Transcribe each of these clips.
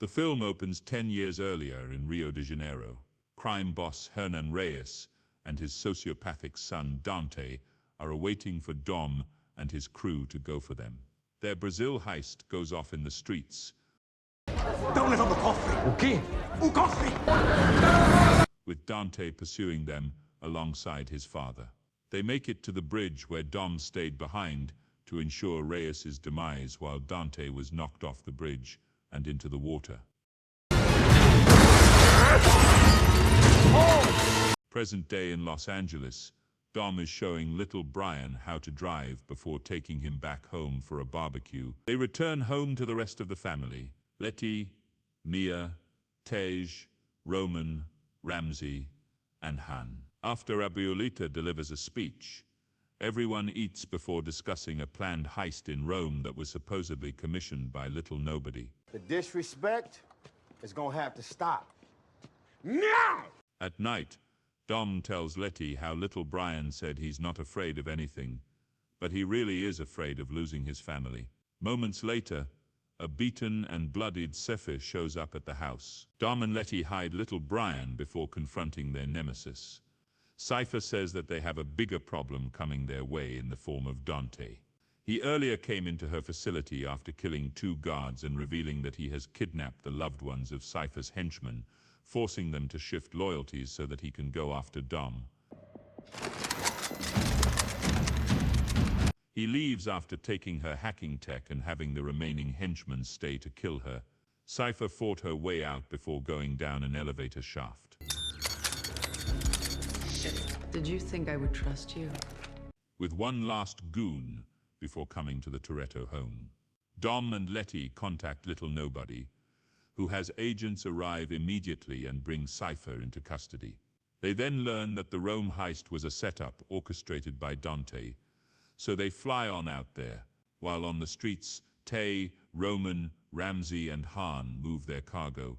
The film opens 10 years earlier in Rio de Janeiro. Crime boss Hernan Reyes and his sociopathic son Dante are awaiting for Dom and his crew to go for them. Their Brazil heist goes off in the streets, Estão levando o cofre! O quê? O cofre! with Dante pursuing them alongside his father. They make it to the bridge where Dom stayed behind to ensure Reyes' demise while Dante was knocked off the bridge and into the water. Present day in Los Angeles, Dom is showing little Brian how to drive before taking him back home for a barbecue. They return home to the rest of the family: Letty, Mia, Tej, Roman, Ramsey, and Han. After Abuelita delivers a speech, everyone eats before discussing a planned heist in Rome that was supposedly commissioned by Little Nobody. The disrespect is gonna have to stop. Now! At night, Dom tells Letty how little Brian said he's not afraid of anything, but he really is afraid of losing his family. Moments later, a beaten and bloodied Cypher shows up at the house. Dom and Letty hide little Brian before confronting their nemesis. Cypher says that they have a bigger problem coming their way in the form of Dante. He earlier came into her facility after killing 2 guards and revealing that he has kidnapped the loved ones of Cypher's henchmen, forcing them to shift loyalties so that he can go after Dom. He leaves after taking her hacking tech and having the remaining henchmen stay to kill her. Cypher fought her way out before going down an elevator shaft. Did you think I would trust you? With one last goon before coming to the Toretto home. Dom and Letty contact Little Nobody, who has agents arrive immediately and bring Cypher into custody. They then learn that the Rome heist was a setup orchestrated by Dante, so they fly on out there, while on the streets, Tay, Roman, Ramsey, and Han move their cargo,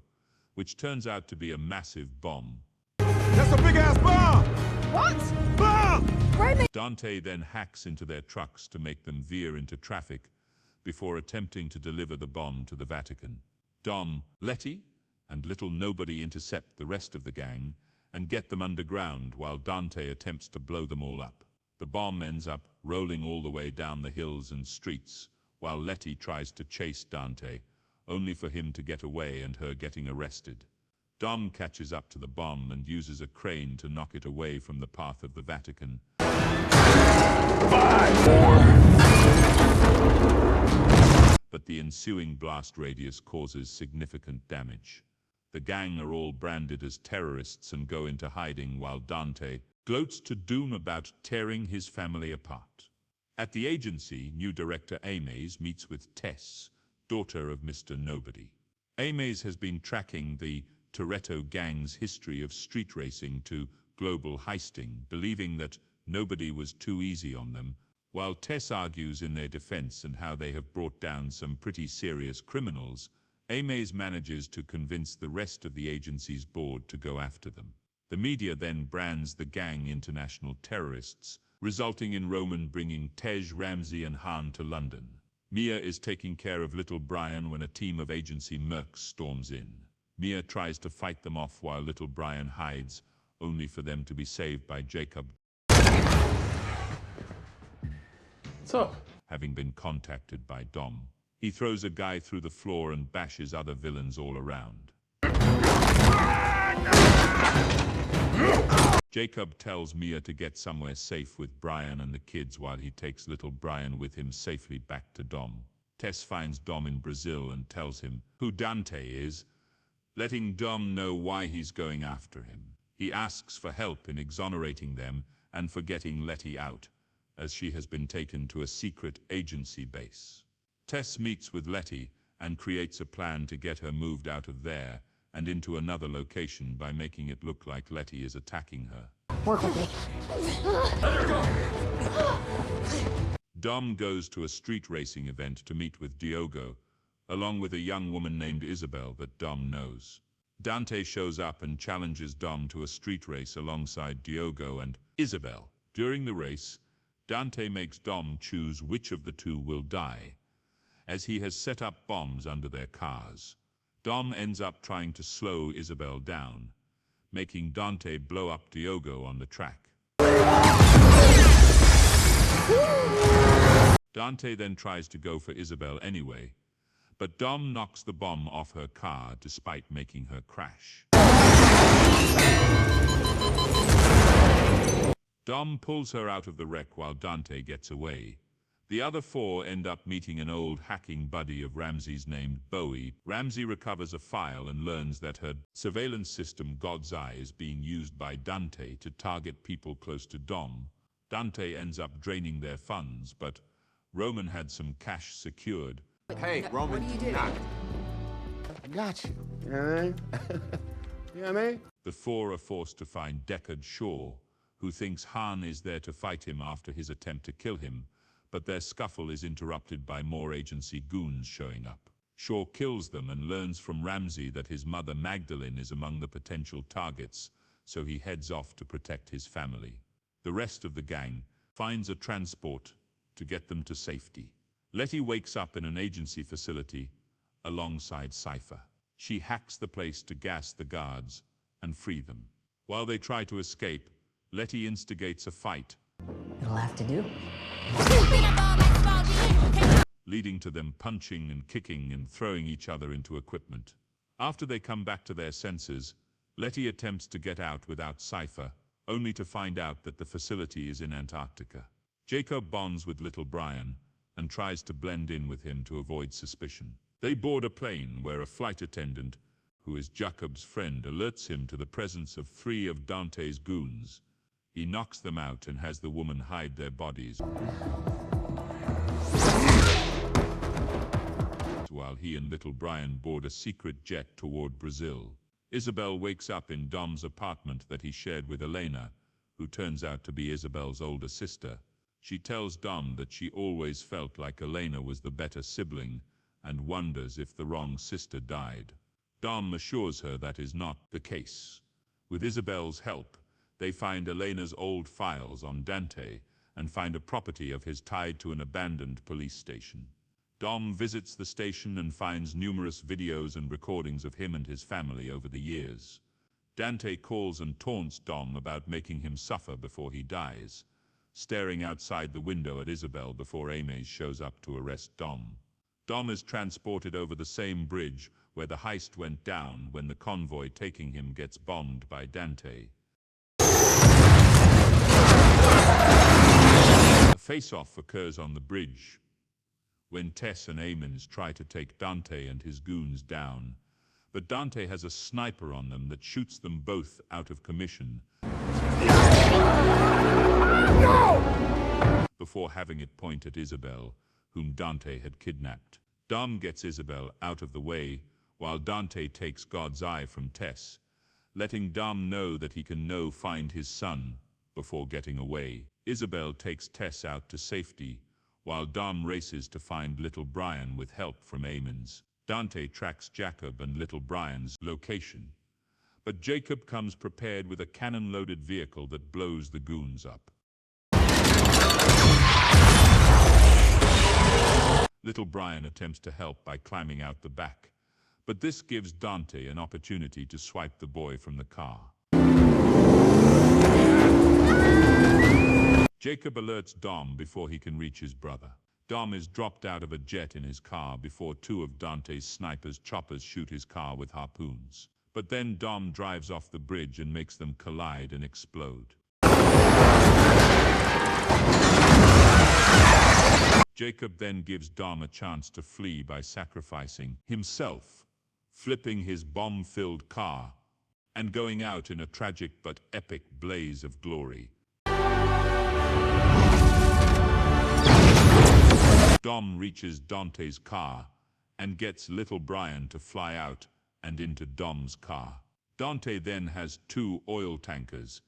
which turns out to be a massive bomb. That's a big-ass bomb! What? Bomb! Dante then hacks into their trucks to make them veer into traffic before attempting to deliver the bomb to the Vatican. Dom, Letty, and Little Nobody intercept the rest of the gang and get them underground while Dante attempts to blow them all up. The bomb ends up rolling all the way down the hills and streets, while Letty tries to chase Dante, only for him to get away and her getting arrested. Dom catches up to the bomb and uses a crane to knock it away from the path of the Vatican. 5 more! But the ensuing blast radius causes significant damage. The gang are all branded as terrorists and go into hiding while Dante gloats to doom about tearing his family apart. At the agency, new director Ames meets with Tess, daughter of Mr. Nobody. Ames has been tracking the Toretto gang's history of street racing to global heisting, believing that Nobody was too easy on them, while Tess argues in their defense and how they have brought down some pretty serious criminals. Ames manages to convince the rest of the agency's board to go after them. The media then brands the gang international terrorists, resulting in Roman bringing Tej, Ramsey, and Han to London. Mia is taking care of little Brian when a team of agency mercs storms in. Mia tries to fight them off while little Brian hides, only for them to be saved by Jacob. What's up? Having been contacted by Dom, he throws a guy through the floor and bashes other villains all around. Jacob tells Mia to get somewhere safe with Brian and the kids while he takes little Brian with him safely back to Dom. Tess finds Dom in Brazil and tells him who Dante is, letting Dom know why he's going after him. He asks for help in exonerating them and for getting Letty out, as she has been taken to a secret agency base. Tess meets with Letty and creates a plan to get her moved out of there and into another location by making it look like Letty is attacking her. Work with me. Dom goes to a street racing event to meet with Diogo, along with a young woman named Isabel that Dom knows. Dante shows up and challenges Dom to a street race alongside Diogo and Isabel. During the race, Dante makes Dom choose which of the two will die, as he has set up bombs under their cars. Dom ends up trying to slow Isabel down, making Dante blow up Diogo on the track. Dante then tries to go for Isabel anyway, but Dom knocks the bomb off her car despite making her crash. Dom pulls her out of the wreck while Dante gets away. The other four end up meeting an old hacking buddy of Ramsey's named Bowie. Ramsey recovers a file and learns that her surveillance system, God's Eye, is being used by Dante to target people close to Dom. Dante ends up draining their funds, but Roman had some cash secured. Hey, Roman, what are you doing? I got you. You know what I mean? You know what I mean? The four are forced to find Deckard Shaw, who thinks Han is there to fight him after his attempt to kill him, but their scuffle is interrupted by more agency goons showing up. Shaw kills them and learns from Ramsey that his mother Magdalene is among the potential targets, so he heads off to protect his family. The rest of the gang finds a transport to get them to safety. Letty wakes up in an agency facility alongside Cypher. She hacks the place to gas the guards and free them. While they try to escape, Letty instigates a fight, It'll have to do. leading to them punching and kicking and throwing each other into equipment. After they come back to their senses, Letty attempts to get out without Cypher, only to find out that the facility is in Antarctica. Jacob bonds with little Brian and tries to blend in with him to avoid suspicion. They board a plane where a flight attendant, who is Jacob's friend, alerts him to the presence of 3 of Dante's goons. He knocks them out and has the woman hide their bodies, while he and little Brian board a secret jet toward Brazil. Isabel wakes up in Dom's apartment that he shared with Elena, who turns out to be Isabel's older sister. She tells Dom that she always felt like Elena was the better sibling and wonders if the wrong sister died. Dom assures her that is not the case. With Isabel's help, they find Elena's old files on Dante and find a property of his tied to an abandoned police station. Dom visits the station and finds numerous videos and recordings of him and his family over the years. Dante calls and taunts Dom about making him suffer before he dies, staring outside the window at Isabel before Ames shows up to arrest Dom. Dom is transported over the same bridge where the heist went down when the convoy taking him gets bombed by Dante. A face-off occurs on the bridge when Tess and Aemons try to take Dante and his goons down, but Dante has a sniper on them that shoots them both out of commission before having it point at Isabel, whom Dante had kidnapped. Dom gets Isabel out of the way while Dante takes God's Eye from Tess, letting Dom know that he can find his son before getting away. Isabel takes Tess out to safety while Dom races to find little Brian with help from Aemons. Dante tracks Jacob and little Brian's location, but Jacob comes prepared with a cannon-loaded vehicle that blows the goons up. Little Brian attempts to help by climbing out the back, but this gives Dante an opportunity to swipe the boy from the car. Jacob alerts Dom before he can reach his brother. Dom is dropped out of a jet in his car before 2 of Dante's snipers' choppers shoot his car with harpoons. But then Dom drives off the bridge and makes them collide and explode. Jacob then gives Dom a chance to flee by sacrificing himself, flipping his bomb-filled car, and going out in a tragic but epic blaze of glory. Dom reaches Dante's car and gets little Brian to fly out and into Dom's car. Dante then has 2 oil tankers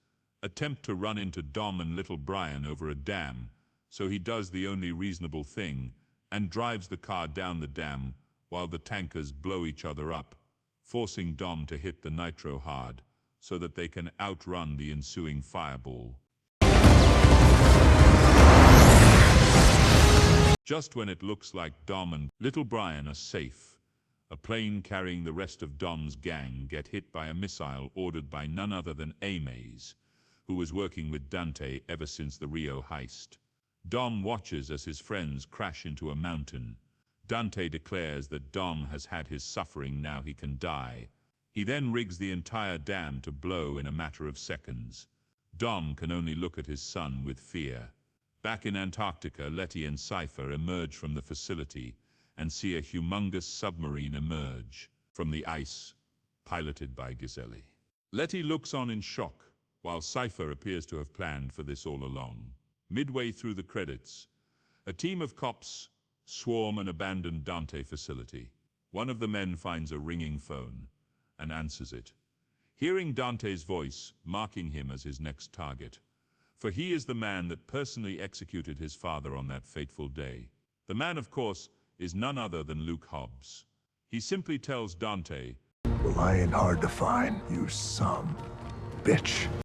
attempt to run into Dom and little Brian over a dam, so he does the only reasonable thing and drives the car down the dam while the tankers blow each other up, forcing Dom to hit the nitro hard so that they can outrun the ensuing fireball. Just when it looks like Dom and little Brian are safe, A plane carrying the rest of Dom's gang get hit by a missile ordered by none other than Amaze, who was working with Dante ever since the Rio heist. Dom watches as his friends crash into a mountain. Dante declares that Dom has had his suffering, now he can die. He then rigs the entire dam to blow in a matter of seconds. Dom can only look at his son with fear. Back in Antarctica, Letty and Cypher emerge from the facility and see a humongous submarine emerge from the ice, piloted by Giselle. Letty looks on in shock, while Cypher appears to have planned for this all along. Midway through the credits, a team of cops swarm an abandoned Dante facility. One of the men finds a ringing phone and answers it, hearing Dante's voice, marking him as his next target. For he is the man that personally executed his father on that fateful day. The man, of course, is none other than Luke Hobbs. He simply tells Dante, "Well, I ain't hard to find, you some bitch."